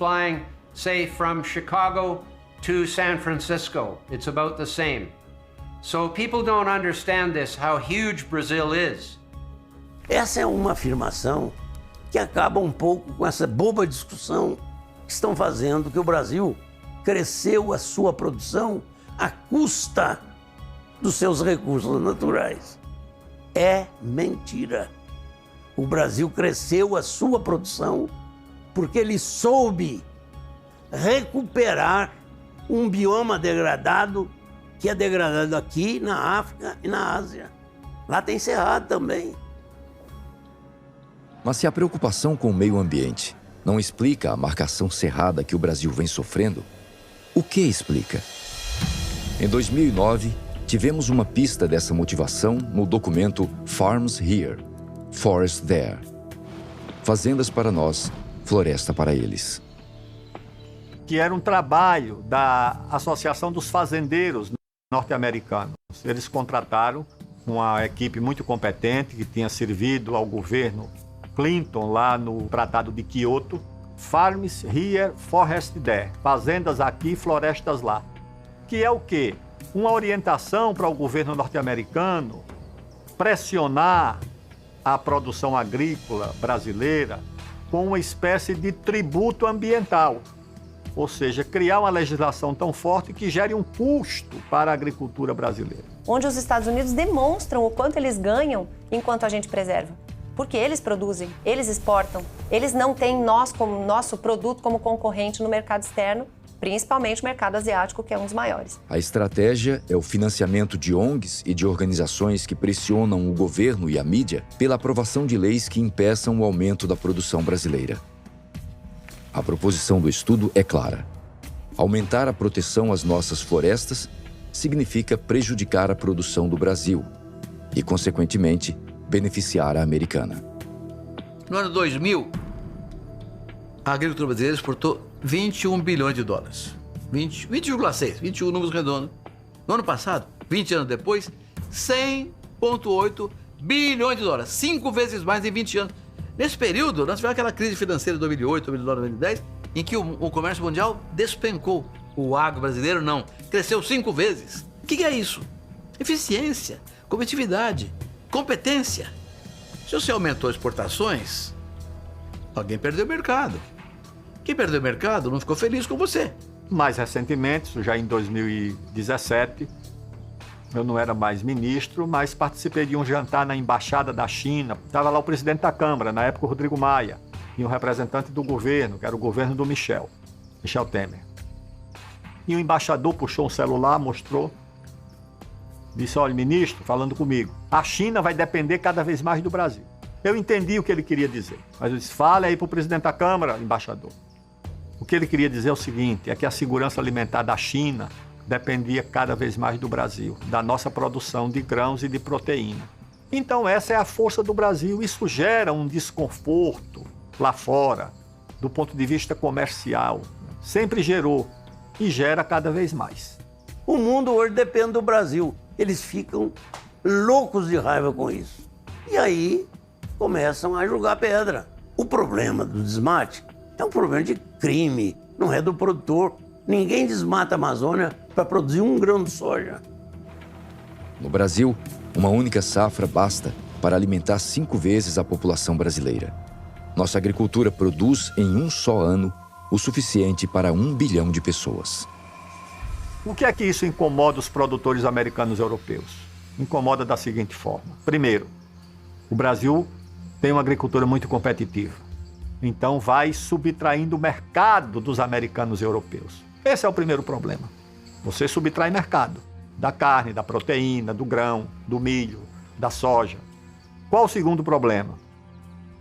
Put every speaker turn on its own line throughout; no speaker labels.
flying, say, from Chicago to San Francisco. It's about the same. So people don't understand this, how huge Brazil is.
Essa é uma afirmação que acaba um pouco com essa boba discussão que estão fazendo que o Brasil cresceu a sua produção à custa dos seus recursos naturais. É mentira. O Brasil cresceu a sua produção porque ele soube recuperar um bioma degradado que é degradado aqui na África e na Ásia. Lá tem cerrado também.
Mas se a preocupação com o meio ambiente não explica a marcação cerrada que o Brasil vem sofrendo, o que explica? Em 2009, tivemos uma pista dessa motivação no documento Farms Here, Forest There. Fazendas para nós, floresta para eles.
Que era um trabalho da Associação dos Fazendeiros Norte-Americanos. Eles contrataram uma equipe muito competente que tinha servido ao governo Clinton lá no Tratado de Quioto. Farms Here, Forest There. Fazendas aqui, florestas lá. Que é o quê? Uma orientação para o governo norte-americano pressionar a produção agrícola brasileira com uma espécie de tributo ambiental. Ou seja, criar uma legislação tão forte que gere um custo para a agricultura brasileira.
Onde os Estados Unidos demonstram o quanto eles ganham enquanto a gente preserva. Porque eles produzem, eles exportam, eles não têm nós como nosso produto como concorrente no mercado externo, principalmente o mercado asiático, que é um dos maiores.
A estratégia é o financiamento de ONGs e de organizações que pressionam o governo e a mídia pela aprovação de leis que impeçam o aumento da produção brasileira. A proposição do estudo é clara. Aumentar a proteção às nossas florestas significa prejudicar a produção do Brasil e, consequentemente, beneficiar a americana.
No ano 2000, a agricultura brasileira exportou 21 bilhões de dólares. 20,6, 21 números redondos. No ano passado, 20 anos depois, 100,8 bilhões de dólares. 5 vezes mais em 20 anos. Nesse período, nós tivemos aquela crise financeira de 2008, 2009, 2010, em que o comércio mundial despencou. O agro brasileiro não. Cresceu 5 vezes. O que é isso? Eficiência, competitividade, competência. Se você aumentou exportações, alguém perdeu o mercado. Quem perdeu o mercado não ficou feliz com você.
Mais recentemente, já em 2017, eu não era mais ministro, mas participei de um jantar na Embaixada da China. Estava lá o presidente da Câmara, na época o Rodrigo Maia, e um representante do governo, que era o governo do Michel Temer. E o embaixador puxou um celular, mostrou, disse: olha, ministro, falando comigo, a China vai depender cada vez mais do Brasil. Eu entendi o que ele queria dizer, mas eu disse: fale aí para o presidente da Câmara, embaixador. O que ele queria dizer é o seguinte, é que a segurança alimentar da China dependia cada vez mais do Brasil, da nossa produção de grãos e de proteína. Então essa é a força do Brasil, isso gera um desconforto lá fora, do ponto de vista comercial, sempre gerou e gera cada vez mais.
O mundo hoje depende do Brasil. Eles ficam loucos de raiva com isso. E aí começam a jogar pedra. O problema do desmate é um problema de crime, não é do produtor. Ninguém desmata a Amazônia para produzir 1 grão de soja.
No Brasil, uma única safra basta para alimentar 5 vezes a população brasileira. Nossa agricultura produz, em um só ano, o suficiente para 1 bilhão de pessoas.
O que é que isso incomoda os produtores americanos e europeus? Incomoda da seguinte forma. Primeiro, o Brasil tem uma agricultura muito competitiva. Então vai subtraindo o mercado dos americanos e europeus. Esse é o primeiro problema. Você subtrai mercado da carne, da proteína, do grão, do milho, da soja. Qual o segundo problema?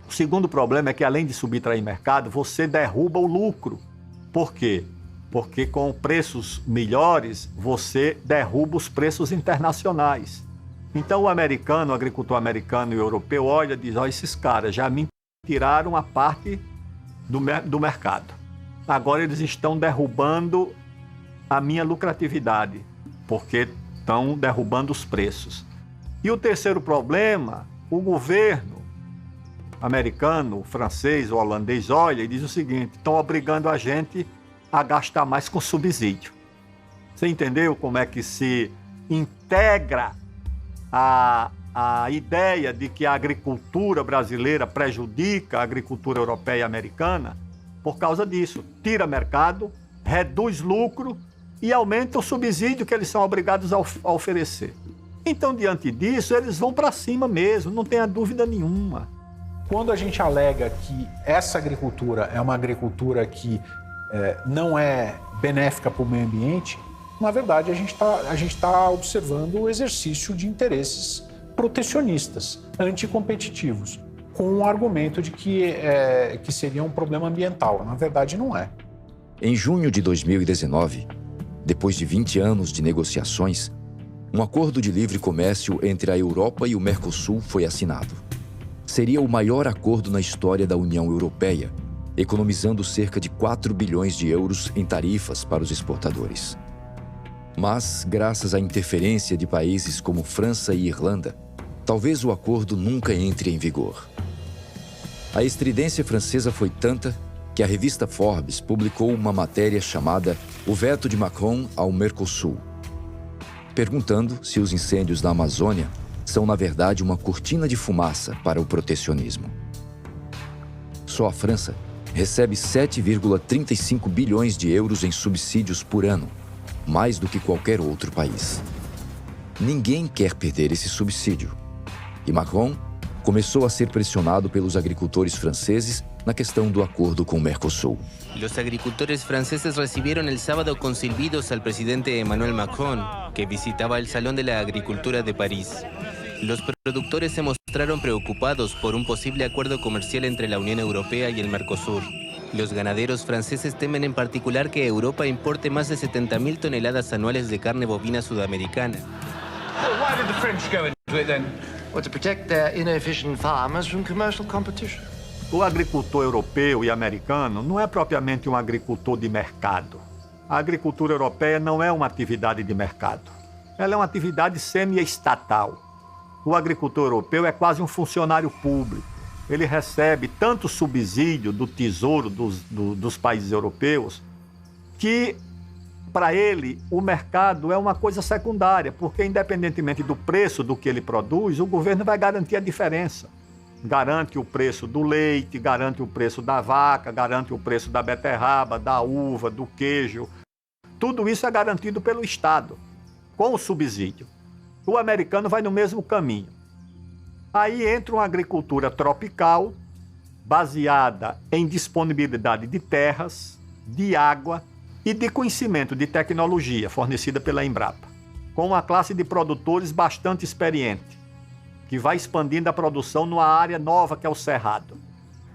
O segundo problema é que, além de subtrair mercado, você derruba o lucro. Por quê? Porque com preços melhores, você derruba os preços internacionais. Então o americano, o agricultor americano e o europeu olha e diz: ó, esses caras já me tiraram a parte do mercado. Agora eles estão derrubando a minha lucratividade, porque estão derrubando os preços. E o terceiro problema, o governo americano, o francês, o holandês olha e diz o seguinte: estão obrigando a gente a gastar mais com subsídio. Você entendeu como é que se integra a ideia de que a agricultura brasileira prejudica a agricultura europeia e americana? Por causa disso, tira mercado, reduz lucro e aumenta o subsídio que eles são obrigados a oferecer. Então, diante disso, eles vão para cima mesmo, não tenha dúvida nenhuma.
Quando a gente alega que essa agricultura é uma agricultura que não é benéfica para o meio ambiente, na verdade a gente tá observando o exercício de interesses protecionistas, anticompetitivos, com o argumento de que seria um problema ambiental. Na verdade, não é.
Em junho de 2019, depois de 20 anos de negociações, um acordo de livre comércio entre a Europa e o Mercosul foi assinado. Seria o maior acordo na história da União Europeia, economizando cerca de 4 bilhões de euros em tarifas para os exportadores. Mas, graças à interferência de países como França e Irlanda, talvez o acordo nunca entre em vigor. A estridência francesa foi tanta que a revista Forbes publicou uma matéria chamada O Veto de Macron ao Mercosul, perguntando se os incêndios da Amazônia são, na verdade, uma cortina de fumaça para o protecionismo. Só a França recebe 7,35 bilhões de euros em subsídios por ano, mais do que qualquer outro país. Ninguém quer perder esse subsídio. E Macron começou a ser pressionado pelos agricultores franceses na questão do acordo com o Mercosul.
Los agricultores franceses recibieron el sábado con silbidos al presidente Emmanuel Macron, que visitaba el Salón de la Agricultura de París. Los productores se mostraron preocupados por un posible acuerdo comercial entre la Unión Europea y el Mercosur. Los ganaderos franceses temen en particular que Europa importe más de 70.000 toneladas anuales de carne bovina sudamericana.
Well, why did the French go into it then? Well, to protect their inefficient farmers from commercial competition.
O agricultor europeu e americano não é propriamente um agricultor de mercado. A agricultura europeia não é uma atividade de mercado. Ela é uma atividade semi-estatal. O agricultor europeu é quase um funcionário público. Ele recebe tanto subsídio do tesouro dos países europeus que, para ele, o mercado é uma coisa secundária, porque, independentemente do preço do que ele produz, o governo vai garantir a diferença. Garante o preço do leite, garante o preço da vaca, garante o preço da beterraba, da uva, do queijo. Tudo isso é garantido pelo Estado, com o subsídio. O americano vai no mesmo caminho. Aí entra uma agricultura tropical, baseada em disponibilidade de terras, de água e de conhecimento de tecnologia fornecida pela Embrapa, com uma classe de produtores bastante experiente, que vai expandindo a produção numa área nova que é o Cerrado.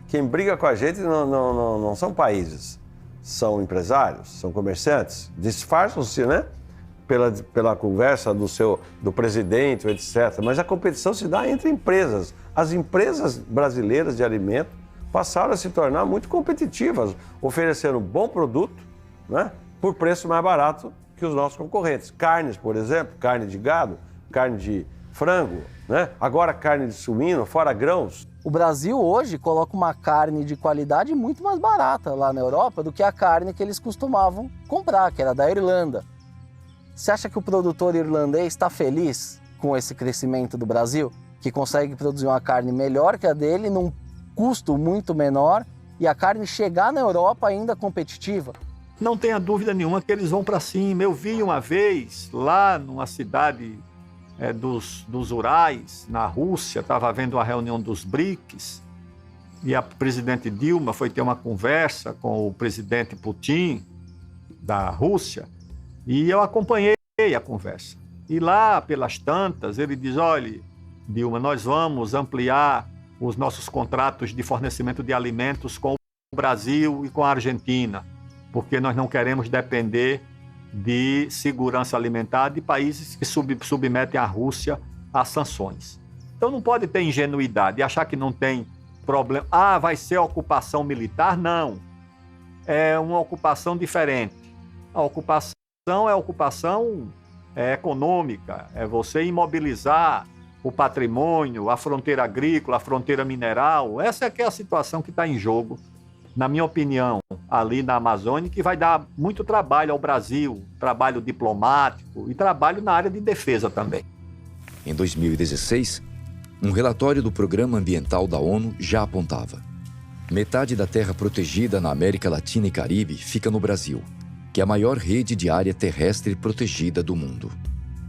Quem briga com a gente não são países, são empresários, são comerciantes, disfarçam-se, né? Pela conversa do presidente, etc. Mas a competição se dá entre empresas. As empresas brasileiras de alimento passaram a se tornar muito competitivas, oferecendo bom produto, né, por preço mais barato que os nossos concorrentes. Carnes, por exemplo, carne de gado, carne de frango, né? Agora carne de suíno, fora grãos.
O Brasil hoje coloca uma carne de qualidade muito mais barata lá na Europa do que a carne que eles costumavam comprar, que era da Irlanda. Você acha que o produtor irlandês está feliz com esse crescimento do Brasil? Que consegue produzir uma carne melhor que a dele, num custo muito menor, e a carne chegar na Europa ainda competitiva?
Não tenha dúvida nenhuma que eles vão para cima. Eu vi uma vez, lá numa cidade dos Urais, na Rússia, estava havendo uma reunião dos BRICS, e a presidente Dilma foi ter uma conversa com o presidente Putin, da Rússia, e eu acompanhei a conversa. E lá, pelas tantas, ele diz: olha, Dilma, nós vamos ampliar os nossos contratos de fornecimento de alimentos com o Brasil e com a Argentina, porque nós não queremos depender de segurança alimentar de países que submetem a Rússia a sanções. Então não pode ter ingenuidade e achar que não tem problema. Ah, vai ser ocupação militar? Não. É uma ocupação diferente. A ocupação é ocupação econômica, é você imobilizar o patrimônio, a fronteira agrícola, a fronteira mineral. Essa é que é a situação que está em jogo, na minha opinião, ali na Amazônia, que vai dar muito trabalho ao Brasil, trabalho diplomático e trabalho na área de defesa também.
Em 2016, um relatório do Programa Ambiental da ONU já apontava: metade da terra protegida na América Latina e Caribe fica no Brasil, que é a maior rede de área terrestre protegida do mundo.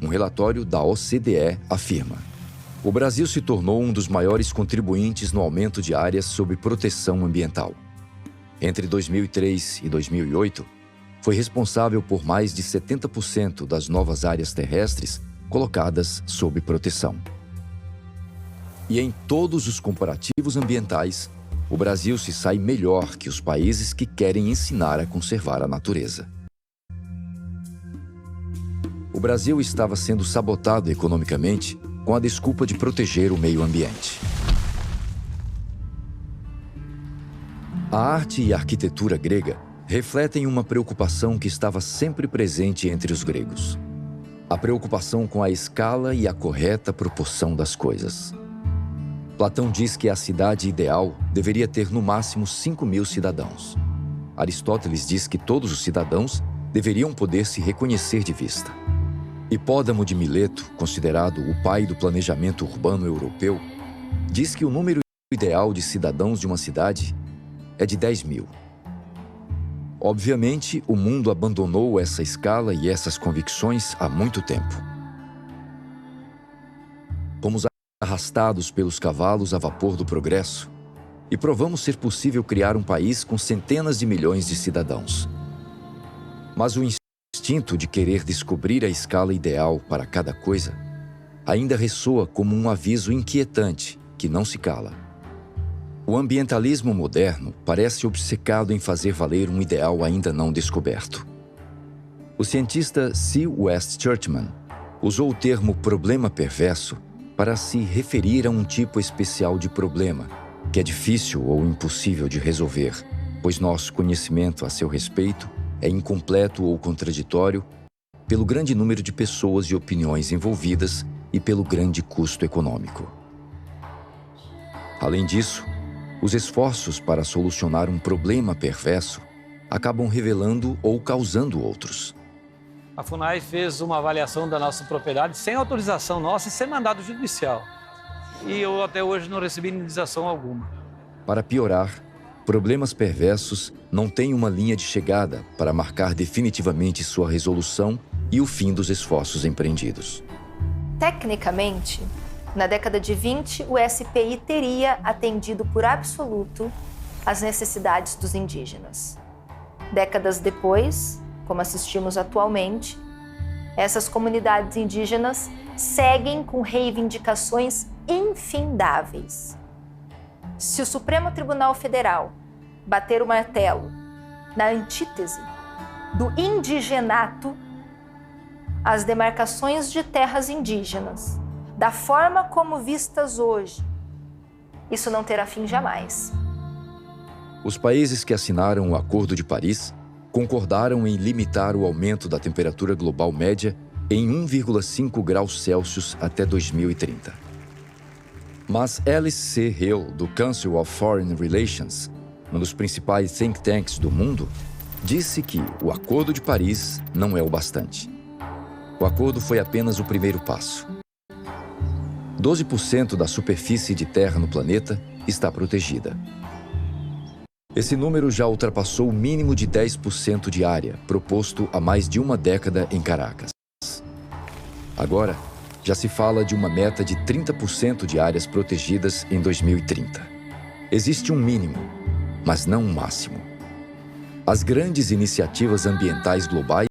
Um relatório da OCDE afirma: o Brasil se tornou um dos maiores contribuintes no aumento de áreas sob proteção ambiental. Entre 2003 e 2008, foi responsável por mais de 70% das novas áreas terrestres colocadas sob proteção. E em todos os comparativos ambientais, o Brasil se sai melhor que os países que querem ensinar a conservar a natureza. O Brasil estava sendo sabotado economicamente com a desculpa de proteger o meio ambiente. A arte e a arquitetura grega refletem uma preocupação que estava sempre presente entre os gregos: a preocupação com a escala e a correta proporção das coisas. Platão diz que a cidade ideal deveria ter no máximo 5.000 cidadãos. Aristóteles diz que todos os cidadãos deveriam poder se reconhecer de vista. Hipódamo de Mileto, considerado o pai do planejamento urbano europeu, diz que o número ideal de cidadãos de uma cidade é de 10.000. Obviamente, o mundo abandonou essa escala e essas convicções há muito tempo. Fomos arrastados pelos cavalos a vapor do progresso e provamos ser possível criar um país com centenas de milhões de cidadãos. Mas o instinto de querer descobrir a escala ideal para cada coisa ainda ressoa como um aviso inquietante que não se cala. O ambientalismo moderno parece obcecado em fazer valer um ideal ainda não descoberto. O cientista C. West Churchman usou o termo problema perverso para se referir a um tipo especial de problema que é difícil ou impossível de resolver, pois nosso conhecimento a seu respeito é incompleto ou contraditório pelo grande número de pessoas e opiniões envolvidas e pelo grande custo econômico. Além disso, os esforços para solucionar um problema perverso acabam revelando ou causando outros.
A FUNAI fez uma avaliação da nossa propriedade sem autorização nossa e sem mandado judicial. E eu até hoje não recebi indenização alguma.
Para piorar, problemas perversos não têm uma linha de chegada para marcar definitivamente sua resolução e o fim dos esforços empreendidos.
Tecnicamente, na década de 20, o SPI teria atendido por absoluto as necessidades dos indígenas. Décadas depois, como assistimos atualmente, essas comunidades indígenas seguem com reivindicações infindáveis. Se o Supremo Tribunal Federal bater o martelo na antítese do indigenato, as demarcações de terras indígenas, da forma como vistas hoje, isso não terá fim jamais.
Os países que assinaram o Acordo de Paris concordaram em limitar o aumento da temperatura global média em 1,5 graus Celsius até 2030. Mas Alice C. Hill, do Council of Foreign Relations, um dos principais think tanks do mundo, disse que o Acordo de Paris não é o bastante. O acordo foi apenas o primeiro passo. 12% da superfície de terra no planeta está protegida. Esse número já ultrapassou o mínimo de 10% de área proposto há mais de uma década em Caracas. Agora, já se fala de uma meta de 30% de áreas protegidas em 2030. Existe um mínimo, mas não um máximo. As grandes iniciativas ambientais globais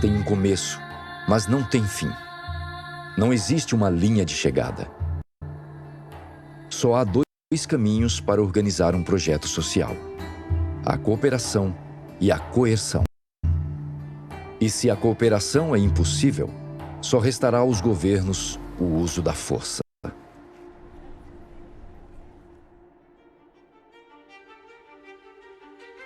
têm um começo, mas não têm fim. Não existe uma linha de chegada. Só há dois caminhos para organizar um projeto social: a cooperação e a coerção. E se a cooperação é impossível, só restará aos governos o uso da força.